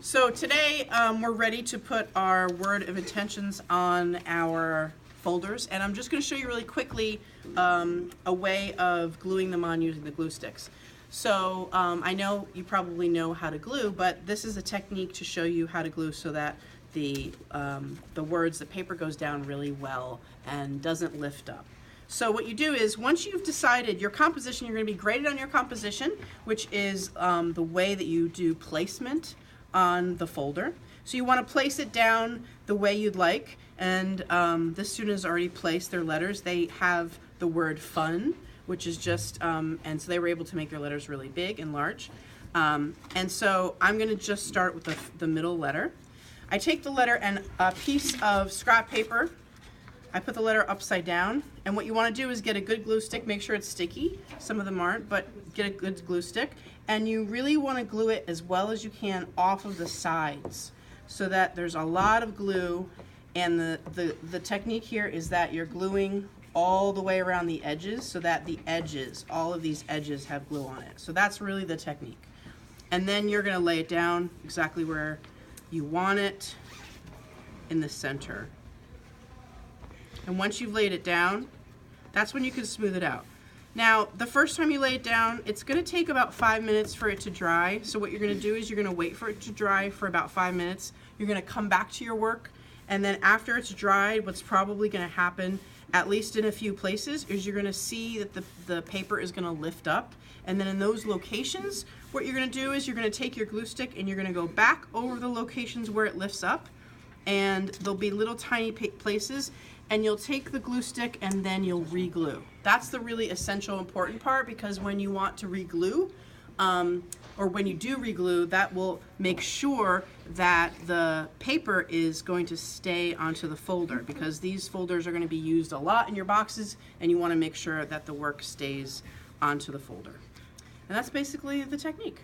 So today we're ready to put our word of intentions on our folders, and I'm just going to show you really quickly a way of gluing them on using the glue sticks. So I know you probably know how to glue, but this is a technique to show you how to glue so that the words, the paper goes down really well and doesn't lift up. So what you do is, once you've decided your composition, you're going to be graded on your composition, which is the way that you do placement on the folder. So you want to place it down the way you'd like, and this student has already placed their letters. They have the word fun, which is just, and so they were able to make their letters really big and large. And so I'm going to just start with the middle letter. I take the letter and a piece of scrap paper, I put the letter upside down, and what you want to do is get a good glue stick, make sure it's sticky, some of them aren't, but get a good glue stick, and you really want to glue it as well as you can off of the sides so that there's a lot of glue, and the technique here is that you're gluing all the way around the edges so that the edges, all of these edges have glue on it. So that's really the technique. And then you're going to lay it down exactly where you want it in the center. And once you've laid it down, that's when you can smooth it out. Now, the first time you lay it down, it's going to take about 5 minutes for it to dry. So what you're going to do is you're going to wait for it to dry for about 5 minutes. You're going to come back to your work, and then after it's dried, what's probably going to happen, at least in a few places, is you're going to see that the paper is going to lift up. And then in those locations, what you're going to do is you're going to take your glue stick and you're going to go back over the locations where it lifts up, and there'll be little tiny places, and you'll take the glue stick and then you'll re-glue. That's the really essential important part, because when you want to re-glue, or when you do re-glue, that will make sure that the paper is going to stay onto the folder, because these folders are going to be used a lot in your boxes, and you want to make sure that the work stays onto the folder. And that's basically the technique.